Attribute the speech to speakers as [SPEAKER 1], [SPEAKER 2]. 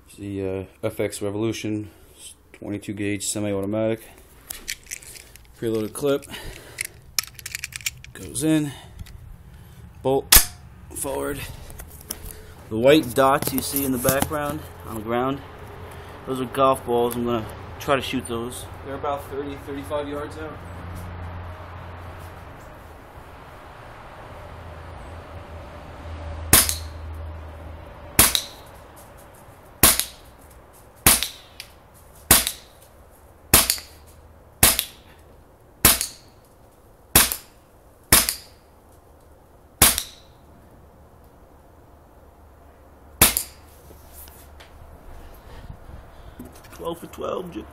[SPEAKER 1] It's the FX Revolution 22 gauge semi-automatic. Preloaded clip goes in, bolt forward. The white dots you see in the background on the ground, those are golf balls. I'm gonna try to shoot those. They're about 30-35 yards out. $12 for 12,